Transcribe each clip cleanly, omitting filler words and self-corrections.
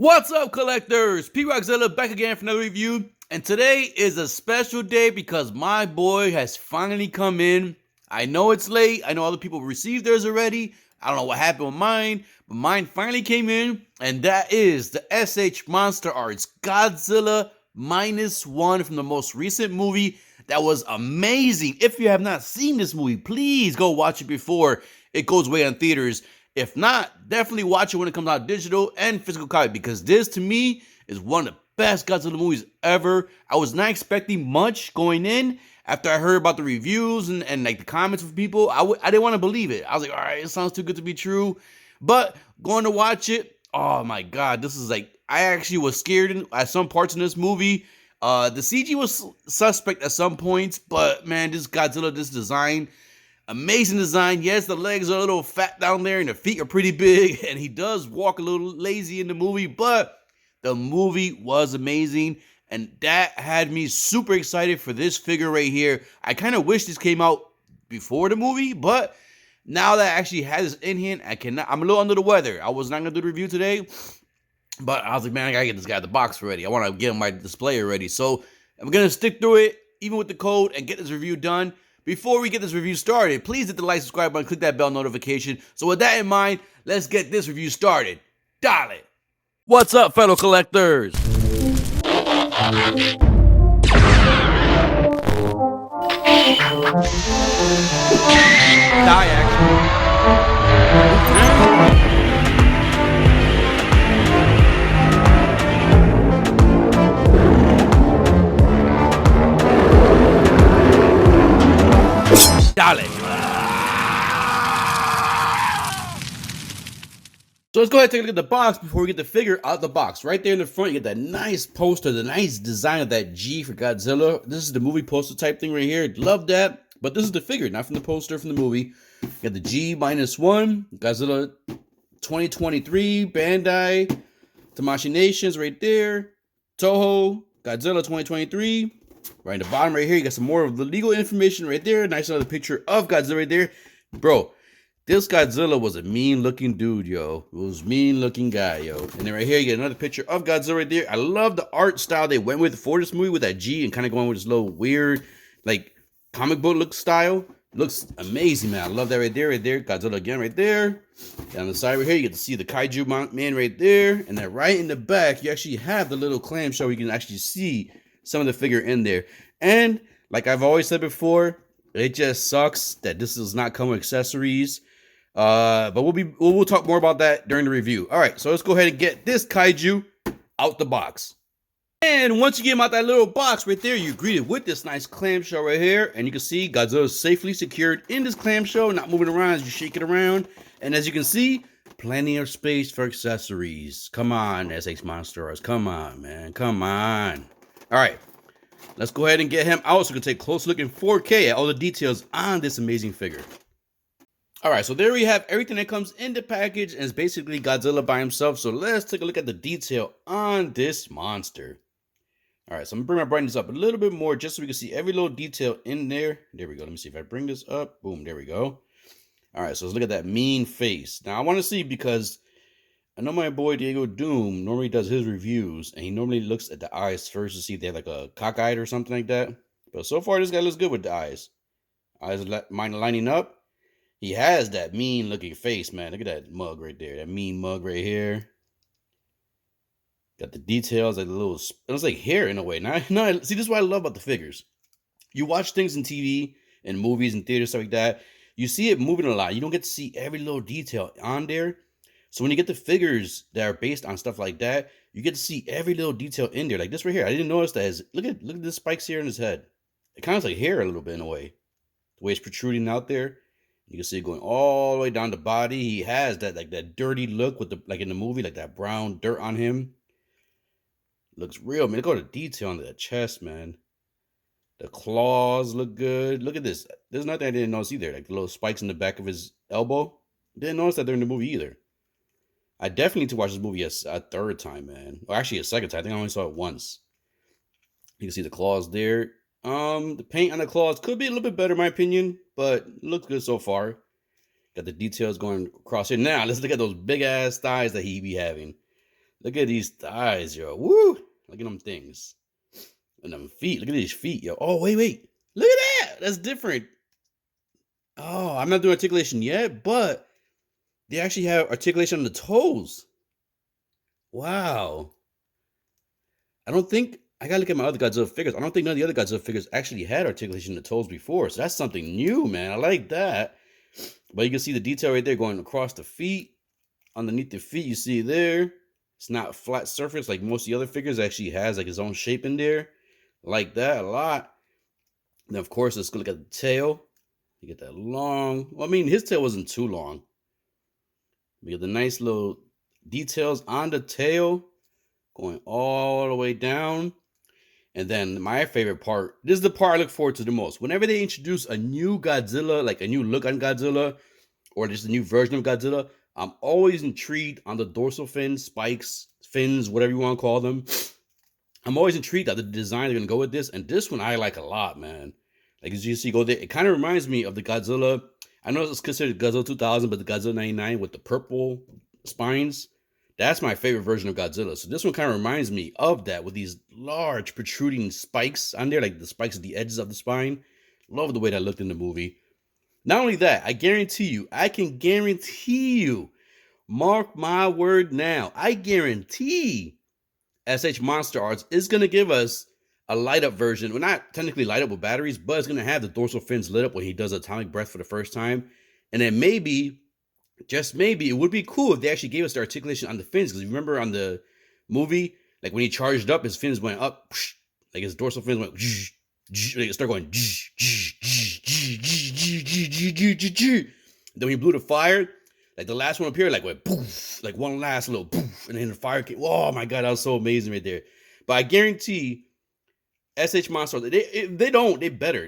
What's up, collectors? P-Rockzilla back again for another review. And today is a special day because my boy has finally come in. I know it's late. I know other people received theirs already. I don't know what happened with mine, but mine finally came in. And that is the S.H.MonsterArts Godzilla -1 from the most recent movie. That was amazing. If you have not seen this movie, please go watch it before it goes away on theaters. If not, definitely watch it when it comes out digital and physical copy, because this, to me, is one of the best Godzilla movies ever. I was not expecting much going in. After I heard about the reviews and like the comments from people, I didn't want to believe it. I was like, all right, it sounds too good to be true. But going to watch it, oh my God, this is like, I actually was scared at some parts in this movie. The CG was suspect at some points, but man, this Godzilla, this design, amazing design. Yes, the legs are a little fat down there and the feet are pretty big, and he does walk a little lazy in the movie, but the movie was amazing, and that had me super excited for this figure right here. I kind of wish this came out before the movie, but now that I actually have this in hand, I'm a little under the weather. I was not going to do the review today, but I was like, man, I got to get this guy the box ready. I want to get him my display ready, so I'm going to stick through it, even with the code, and get this review done. Before we get this review started, please hit the like, subscribe button, click that bell notification. So with that in mind, let's get this review started. Dial it. What's up, fellow collectors? Die action. Dale. So let's go ahead and take a look at the box before we get the figure out the box. Right there in the front, you get that nice poster, the nice design of that G for Godzilla. This is the movie poster type thing right here. Love that. But this is the figure, not from the poster, from the movie. You got the G-1, Godzilla 2023, Bandai, Tamashii Nations right there, Toho, Godzilla 2023. Right in the bottom right here, you got some more of the legal information right there. Nice another picture of Godzilla right there. Bro, this Godzilla was a mean-looking dude, yo. It was mean-looking guy, yo. And then right here, you get another picture of Godzilla right there. I love the art style they went with for this movie with that G and kind of going with this little weird, like, comic book look style. Looks amazing, man. I love that right there, right there. Godzilla again right there. Down the side right here, you get to see the Kaiju man right there. And then right in the back, you actually have the little Clam Show. You can actually see some of the figure in there. And like I've always said before, it just sucks that this does not come with accessories. But we'll talk more about that during the review. All right, so let's go ahead and get this kaiju out the box. And once you get him out that little box right there, you're greeted with this nice clamshell right here. And you can see Godzilla is safely secured in this clamshell, not moving around as you shake it around. And as you can see, plenty of space for accessories. Come on, S.H.MonsterArts. Come on, man. Come on. All right, let's go ahead and get him out so we can take a close look in 4K at all the details on this amazing figure. All right, so there we have everything that comes in the package, and it's basically Godzilla by himself. So let's take a look at the detail on this monster. All right, so I'm gonna bring my brightness up a little bit more just so we can see every little detail in there. There we go. Let me see if I bring this up. Boom, there we go. All right, so let's look at that mean face. Now I want to see, because I know my boy Diego Doom normally does his reviews, and he normally looks at the eyes first to see if they have like a cockeyed or something like that. But so far, this guy looks good with the eyes. Eyes mine lining up. He has that mean looking face, man. Look at that mug right there. That mean mug right here. Got the details, like the little, it looks like hair in a way. Now, see, this is what I love about the figures. You watch things in TV and movies and theaters, stuff like that. You see it moving a lot. You don't get to see every little detail on there. So when you get the figures that are based on stuff like that, you get to see every little detail in there. Like this right here, I didn't notice that. Look at the spikes here in his head. It kind of looks like hair a little bit in a way. The way it's protruding out there. You can see it going all the way down the body. He has that like that dirty look with the, like in the movie, like that brown dirt on him. Looks real, man. Look at the detail on the chest, man. The claws look good. Look at this. There's nothing I didn't notice either. Like the little spikes in the back of his elbow. Didn't notice that during the movie either. I definitely need to watch this movie a third time, man. Or actually a second time. I think I only saw it once. You can see the claws there. The paint on the claws could be a little bit better in my opinion, but it looks good so far. Got the details going across here. Now, let's look at those big ass thighs that he be having. Look at these thighs, yo. Woo! Look at them things. And them feet. Look at these feet, yo. Oh, wait, wait. Look at that. That's different. Oh, I'm not doing articulation yet, but they actually have articulation on the toes. Wow. I don't think I gotta look at my other Godzilla figures. I don't think none of the other Godzilla figures actually had articulation in the toes before. So that's something new, man. I like that. But you can see the detail right there going across the feet. Underneath the feet, you see there. It's not a flat surface like most of the other figures. It actually has like its own shape in there. I like that a lot. And of course, let's go look at the tail. You get that long. Well, I mean, his tail wasn't too long. You get the nice little details on the tail going all the way down. And then my favorite part, this is the part I look forward to the most. Whenever they introduce a new Godzilla, like a new look on Godzilla, or just a new version of Godzilla, I'm always intrigued on the dorsal fins, spikes, fins, whatever you want to call them. I'm always intrigued at the design they're going to go with this. And this one I like a lot, man. Like as you see, go there. It kind of reminds me of the Godzilla. I know it's considered Godzilla 2000, but the Godzilla 99 with the purple spines. That's my favorite version of Godzilla. So this one kind of reminds me of that with these large protruding spikes on there, like the spikes at the edges of the spine. Love the way that looked in the movie. Not only that, I can guarantee you, mark my word now, I guarantee S.H.MonsterArts is going to give us a light up version. Well, not technically light up with batteries, but it's going to have the dorsal fins lit up when he does atomic breath for the first time. And then maybe, just maybe, it would be cool if they actually gave us the articulation on the fins. Because you remember on the movie, like when he charged up, his fins went up, like his dorsal fins went, like it started going, then when he blew the fire, like the last one appeared, like went poof, like one last little poof, and then the fire came. Oh my god, that was so amazing right there. But I guarantee S.H.MonsterArts,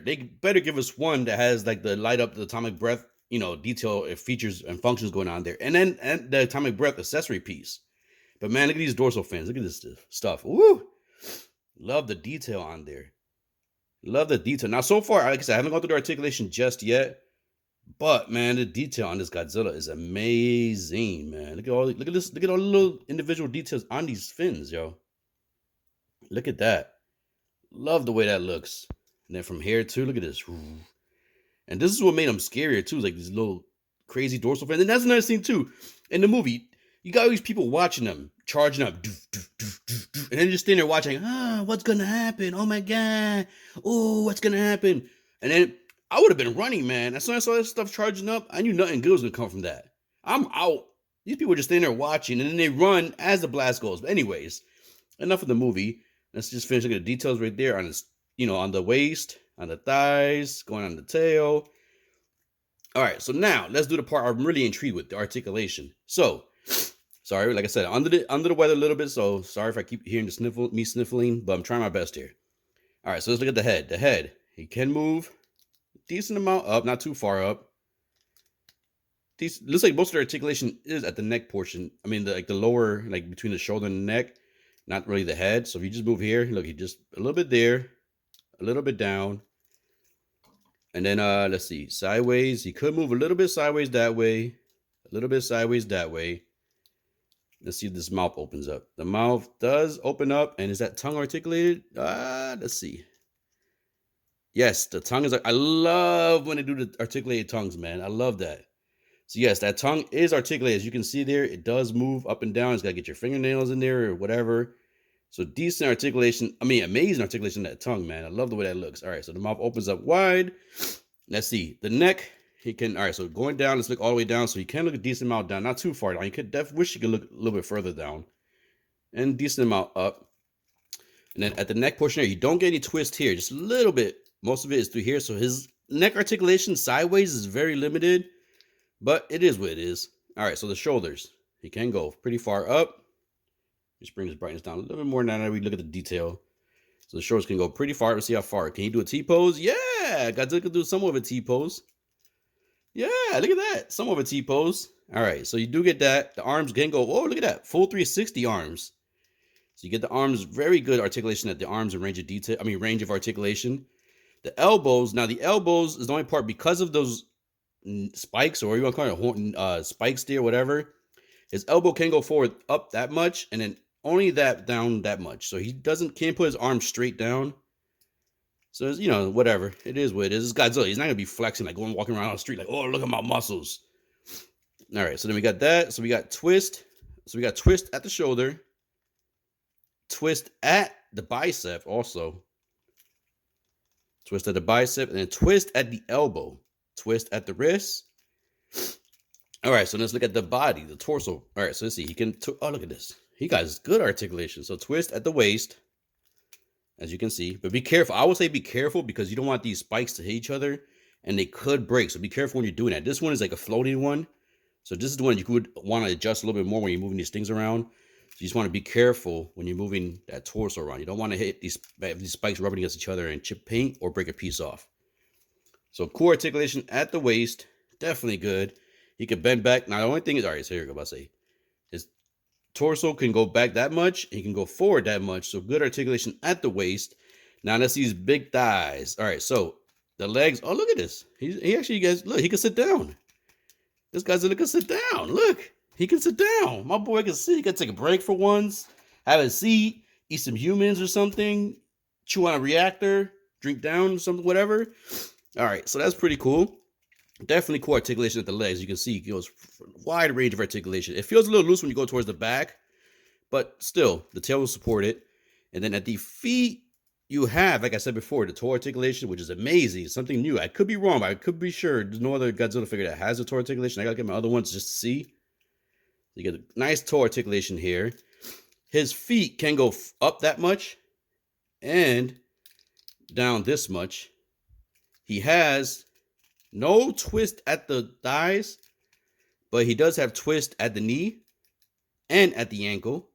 they better give us one that has like the light up the atomic breath, detail features and functions going on there, and then the atomic breath accessory piece. But man, look at these dorsal fins. Look at this stuff. Woo! Love the detail on there. Love the detail. Now, so far, like I said, I haven't gone through the articulation just yet. But man, the detail on this Godzilla is amazing, man. Look at all the little individual details on these fins, yo. Look at that. Love the way that looks. And then from here too, look at this. And this is what made them scarier too, like these little crazy dorsal fins. And that's another thing too. In the movie, you got all these people watching them, charging up, and then just standing there watching, what's gonna happen? Oh my god. Oh, what's gonna happen? And then I would have been running, man. As soon as I saw this stuff charging up, I knew nothing good was gonna come from that. I'm out. These people were just standing there watching, and then they run as the blast goes. But anyways, enough of the movie. Let's just finish looking at the details right there on this, on the waist, on the thighs, going on the tail. All right, so now let's do the part I'm really intrigued with, the articulation. So, sorry, like I said, under the weather a little bit, so sorry if I keep hearing me sniffling, but I'm trying my best here. All right, so let's look at the head. The head, he can move decent amount up, not too far up. Looks like most of the articulation is at the neck portion. I mean, the lower, like between the shoulder and the neck, not really the head. So if you just move here, look, he just a little bit there, a little bit down. And then let's see, sideways. He could move a little bit sideways that way, a little bit sideways that way. Let's see if this mouth opens up. The mouth does open up, and is that tongue articulated? Let's see. Yes, the tongue is. I love when they do the articulated tongues, man. I love that. So yes, that tongue is articulated. As you can see there, it does move up and down. It's got to get your fingernails in there or whatever. So decent articulation. I mean, amazing articulation of that tongue, man. I love the way that looks. All right, so the mouth opens up wide. Let's see. The neck, he can. All right, so going down, let's look all the way down. So he can look a decent amount down. Not too far down. You could definitely wish you could look a little bit further down. And decent amount up. And then at the neck portion here, you don't get any twist here. Just a little bit. Most of it is through here. So his neck articulation sideways is very limited. But it is what it is. All right, so the shoulders. He can go pretty far up. Just bring his brightness down a little bit more now that we look at the detail. So the shoulders can go pretty far. Let's see how far. Can he do a T-pose? Yeah, Godzilla can do some of a T-pose. Yeah, look at that. Some of a T-pose. All right, so you do get that. The arms can go, oh, look at that. Full 360 arms. So you get the arms, very good articulation at the arms and range of detail. I mean, range of articulation. The elbows, now the elbows is the only part because of those spikes, or you want to call it spikes there, whatever. His elbow can go forward up that much, and then only that down that much. So he can't put his arm straight down. So it's, whatever. It is what it is. It's Godzilla. He's not gonna be flexing, like going walking around on the street like, oh, look at my muscles. All right, so then we got that. So we got twist. So we got twist at the shoulder, twist at the bicep also. Twist at the bicep, and then twist at the elbow. Twist at the wrist. All right, so let's look at the body, the torso. All right, so let's see. He can, oh, look at this. He got good articulation. So twist at the waist, as you can see. But be careful. I would say be careful because you don't want these spikes to hit each other, and they could break. So be careful when you're doing that. This one is like a floating one. So this is the one you could want to adjust a little bit more when you're moving these things around. So you just want to be careful when you're moving that torso around. You don't want to hit these spikes rubbing against each other and chip paint or break a piece off. So cool articulation at the waist. Definitely good. He can bend back. Now, the only thing is, all right, so here we go. His torso can go back that much. He can go forward that much. So good articulation at the waist. Now, let's see his big thighs. All right, so the legs. Oh, look at this. He actually, you guys, look, he can sit down. This Godzilla can sit down. Look, he can sit down. My boy can sit. He can take a break for once, have a seat, eat some humans or something, chew on a reactor, drink down something, whatever. All right, so that's pretty cool. Definitely cool articulation at the legs. You can see it goes wide range of articulation. It feels a little loose when you go towards the back, but still, the tail will support it. And then at the feet, you have, like I said before, the toe articulation, which is amazing. Something new. I could be wrong, but I could be sure. There's no other Godzilla figure that has a toe articulation. I gotta get my other ones just to see. You get a nice toe articulation here. His feet can go up that much and down this much. He has no twist at the thighs, but he does have twist at the knee and at the ankle.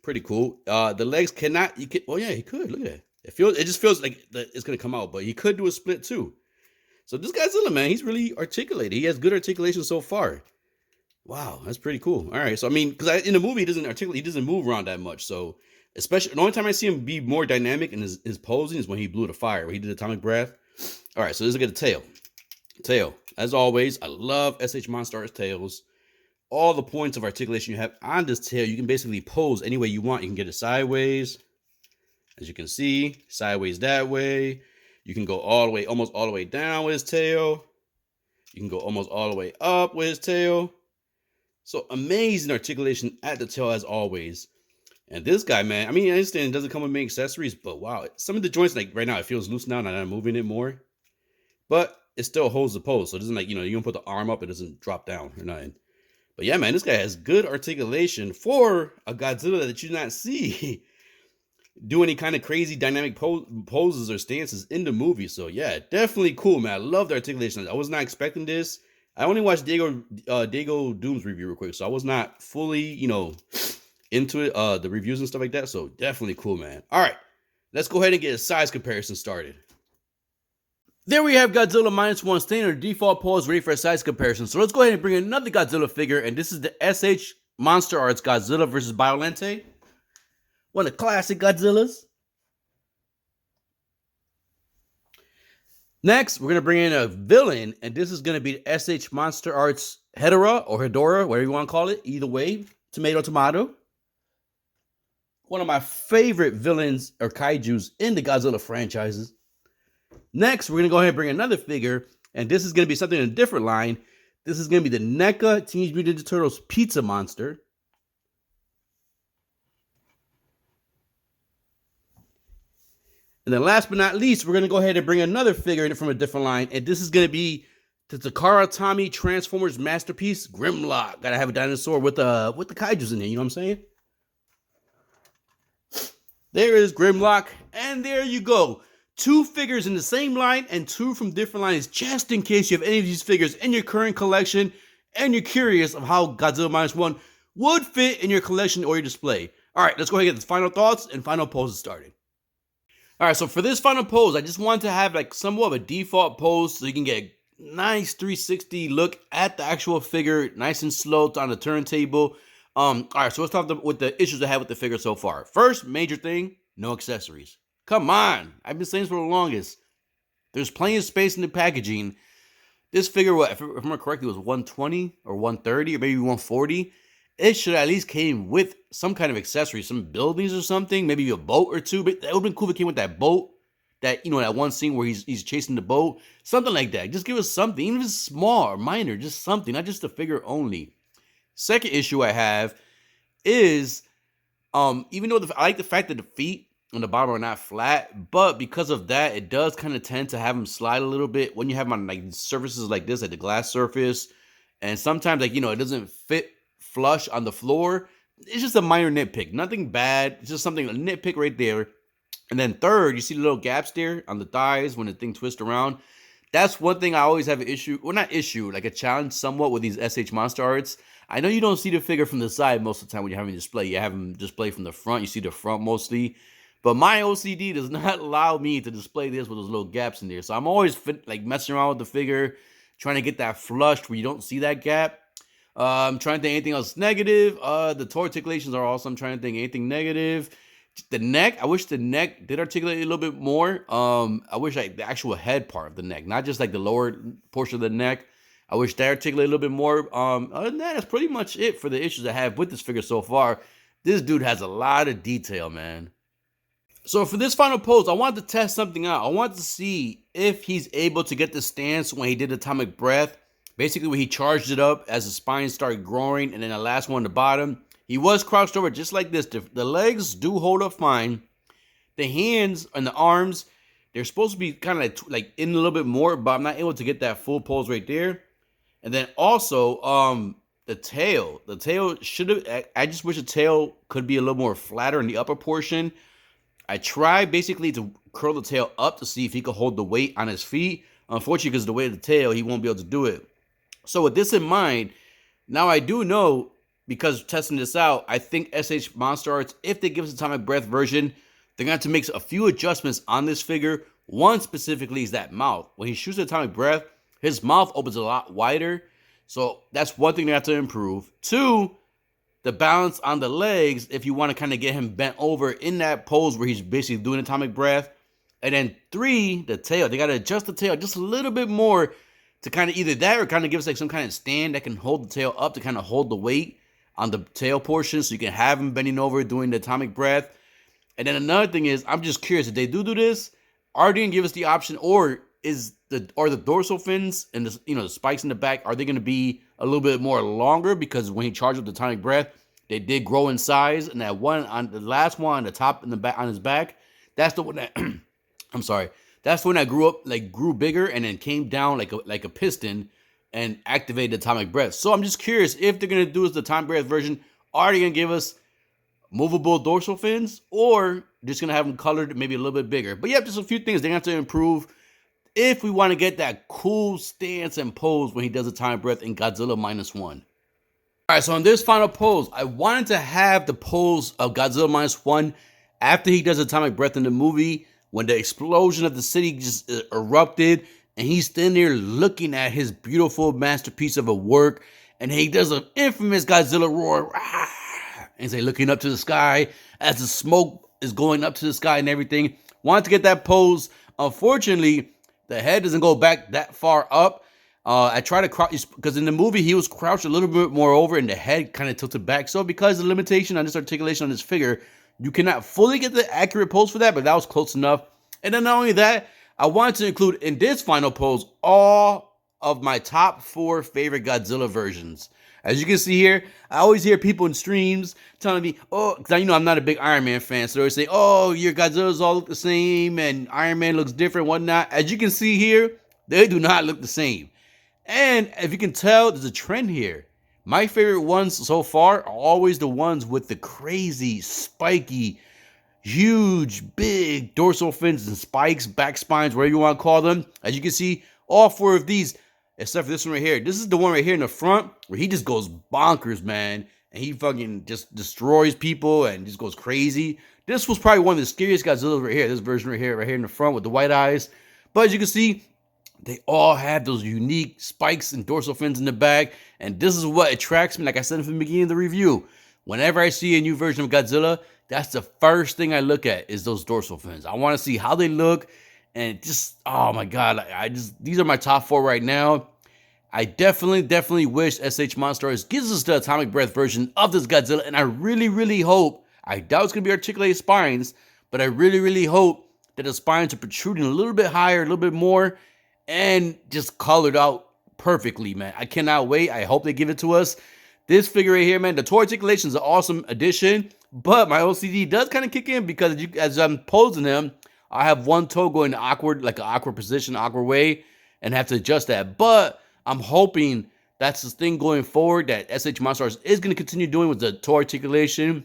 Pretty cool. The legs cannot. You can. Oh yeah, he could. Look at that. It just feels like it's gonna come out, but he could do a split too. So this Godzilla, man, he's really articulated. He has good articulation so far. Wow, that's pretty cool. All right, so I mean, because in the movie he doesn't articulate, he doesn't move around that much. So especially the only time I see him be more dynamic in his posing is when he blew the fire, when he did atomic breath. All right, so let's look at the tail. Tail, as always, I love S.H.MonsterArts tails. All the points of articulation you have on this tail, you can basically pose any way you want. You can get it sideways, as you can see, sideways that way. You can go all the way, almost all the way down with his tail. You can go almost all the way up with his tail. So amazing articulation at the tail as always. And this guy, man, I mean, I understand it doesn't come with many accessories, but wow, some of the joints, like right now, it feels loose now and I'm moving it more. But it still holds the pose. So it doesn't like, you don't put the arm up, it doesn't drop down or nothing. But yeah, man, this guy has good articulation for a Godzilla that you do not see do any kind of crazy dynamic poses or stances in the movie. So yeah, definitely cool, man. I love the articulation. I was not expecting this. I only watched Diego Doom's review real quick, so I was not fully, into it, the reviews and stuff like that. So definitely cool, man. All right, let's go ahead and get a size comparison started. There we have Godzilla -1 standard default pose ready for a size comparison. So let's go ahead and bring another Godzilla figure, and this is the S.H.MonsterArts Godzilla vs. Biolente. One of the classic Godzillas. Next, we're going to bring in a villain, and this is going to be S.H.MonsterArts Hedorah or Hedorah, whatever you want to call it. Either way, tomato, tomato. One of my favorite villains or kaijus in the Godzilla franchises. Next, we're going to go ahead and bring another figure, and this is going to be something in a different line. This is going to be the NECA Teenage Mutant Ninja Turtles Pizza Monster. And then last but not least, we're going to go ahead and bring another figure in from a different line, and this is going to be the Takara Tommy Transformers Masterpiece Grimlock. Gotta have a dinosaur with the kaijus in there, you know what I'm saying? There is Grimlock, and there you go. 2 figures in the same line and 2 from different lines, just in case you have any of these figures in your current collection and you're curious of how Godzilla -1 would fit in your collection or your display. All right, let's go ahead and get the final thoughts and final poses started. All right, so for this final pose, I just wanted to have like somewhat of a default pose so you can get a nice 360 look at the actual figure, nice and slow on the turntable. All right, so let's talk with the issues I have with the figure so far. First major thing, no accessories. Come on, I've been saying this for the longest. There's plenty of space in the packaging. This figure, what if I remember correctly, was 120 or 130 or maybe 140. It should at least came with some kind of accessory, some buildings or something, maybe a boat or two. But that would have been cool if it came with that boat, that that one scene where he's chasing the boat, something like that. Just give us something, even if it's small or minor, just something, not just the figure only. Second issue I have is even though I like the fact that the feet on the bottom are not flat, but because of that, it does kind of tend to have them slide a little bit when you have them on like surfaces like this, like the glass surface, and sometimes like it doesn't fit flush on the floor. It's just a minor nitpick, nothing bad. It's just something a nitpick right there. And then third, you see the little gaps there on the thighs when the thing twists around. That's one thing I always have an issue, well, not issue, like a challenge somewhat with these S.H.MonsterArts. I know you don't see the figure from the side most of the time when you're having a display. You have them display from the front. You see the front mostly. But my OCD does not allow me to display this with those little gaps in there. So I'm always like messing around with the figure, trying to get that flushed where you don't see that gap. I'm trying to think anything else negative. The toe articulations are awesome. I'm trying to think anything negative. The neck, I wish the neck did articulate a little bit more. I wish the actual head part of the neck, not just like the lower portion of the neck. I wish that articulated a little bit more. Other than that, that's pretty much it for the issues I have with this figure so far. This dude has a lot of detail, man. So for this final pose, I wanted to test something out. I wanted to see if he's able to get the stance when he did Atomic Breath. Basically, when he charged it up as the spine started growing, and then the last one at the bottom. He was crouched over just like this. The legs do hold up fine. The hands and the arms, they're supposed to be kind of like in a little bit more, but I'm not able to get that full pose right there. And then also, the tail. The tail should have, I just wish the tail could be a little more flatter in the upper portion. I tried basically to curl the tail up to see if he could hold the weight on his feet. Unfortunately, because of the weight of the tail, he won't be able to do it. So with this in mind, now I do know, because testing this out, I think S.H.MonsterArts, if they give us Atomic Breath version, they're going to have to make a few adjustments on this figure. One specifically is that mouth. When he shoots Atomic Breath, his mouth opens a lot wider. So that's one thing they have to improve. Two, the balance on the legs, if you want to kind of get him bent over in that pose where he's basically doing Atomic Breath. And then three, the tail. They got to adjust the tail just a little bit more to kind of either that or kind of give us like some kind of stand that can hold the tail up to kind of hold the weight on the tail portion, so you can have him bending over doing the Atomic Breath. And then another thing is, I'm just curious, if they do this, are they gonna give us the option, or the dorsal fins and the spikes in the back, are they gonna be a little bit more longer? Because when he charged up the Atomic Breath, they did grow in size, and that one on the last one on the top and the back on his back, that's the one that I'm sorry, that's the one that grew bigger and then came down like a piston and activate the Atomic Breath. So I'm just curious if they're going to do the Atomic Breath version. Are they going to give us movable dorsal fins, or just going to have them colored maybe a little bit bigger? But yeah, just a few things they have to improve if we want to get that cool stance and pose when he does Atomic Breath in Godzilla -1. All right, so in this final pose, I wanted to have the pose of Godzilla -1 after he does Atomic Breath in the movie, when the explosion of the city just erupted. And he's standing there looking at his beautiful masterpiece of a work. And he does an infamous Godzilla roar. And he's like looking up to the sky as the smoke is going up to the sky and everything. Wanted to get that pose. Unfortunately, the head doesn't go back that far up. I try to crouch, because in the movie he was crouched a little bit more over and the head kind of tilted back. So because of the limitation on this articulation on this figure, you cannot fully get the accurate pose for that, but that was close enough. And then not only that, I wanted to include in this final pose all of my top 4 favorite Godzilla versions. As you can see here, I always hear people in streams telling me, oh, because I'm not a big Iron Man fan, so they always say, oh, your Godzillas all look the same and Iron Man looks different, whatnot. As you can see here, they do not look the same. And if you can tell, there's a trend here. My favorite ones so far are always the ones with the crazy, spiky, huge, big dorsal fins and spikes, back spines, whatever you want to call them. As you can see, all 4 of these, except for this one right here. This is the one right here in the front where he just goes bonkers, man. And he fucking just destroys people and just goes crazy. This was probably one of the scariest Godzillas right here. This version right here in the front with the white eyes. But as you can see, they all have those unique spikes and dorsal fins in the back. And this is what attracts me, like I said from the beginning of the review. Whenever I see a new version of Godzilla, that's the first thing I look at, is those dorsal fins. I want to see how they look. And just, oh my God, these are my top 4 right now. I definitely wish S.H.MonsterArts gives us the atomic breath version of this Godzilla, and I really hope, I doubt it's going to be articulated spines, but I really hope that the spines are protruding a little bit higher, a little bit more, and just colored out perfectly, man. I cannot wait. I hope they give it to us. This figure right here, man, the toe articulation is an awesome addition, but my OCD does kind of kick in because as I'm posing him, I have one toe going awkward, like an awkward position, awkward way, and have to adjust that. But I'm hoping that's the thing going forward that S.H.MonsterArts is going to continue doing with the toe articulation.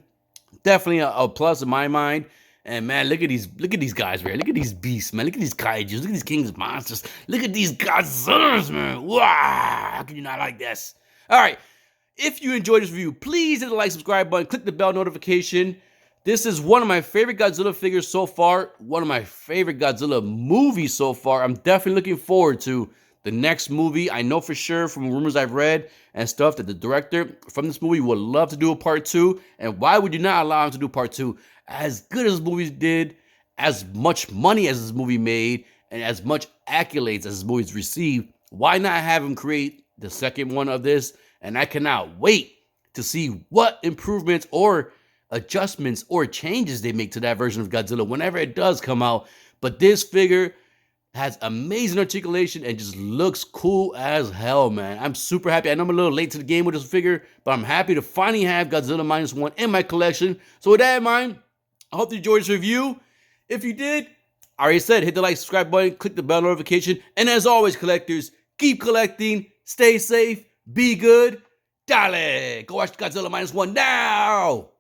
Definitely a plus in my mind. And man, look at these guys, man. Look at these beasts, man. Look at these kaijus. Look at these king's monsters. Look at these Godzillas, man. Wow, how can you not like this? All right. If you enjoyed this review, please hit the like, subscribe button, click the bell notification. This is one of my favorite Godzilla figures so far, one of my favorite Godzilla movies so far. I'm definitely looking forward to the next movie. I know for sure from rumors I've read and stuff that the director from this movie would love to do a part 2. And why would you not allow him to do part 2? As good as this movie did, as much money as this movie made, and as much accolades as this movie's received, why not have him create the second one of this? And I cannot wait to see what improvements or adjustments or changes they make to that version of Godzilla whenever it does come out. But this figure has amazing articulation and just looks cool as hell, man. I'm super happy. I know I'm a little late to the game with this figure, but I'm happy to finally have Godzilla -1 in my collection. So with that in mind, I hope you enjoyed this review. If you did, I already said, hit the like, subscribe button, click the bell notification. And as always, collectors, keep collecting, stay safe, be good. Dale! Go watch Godzilla -1 now!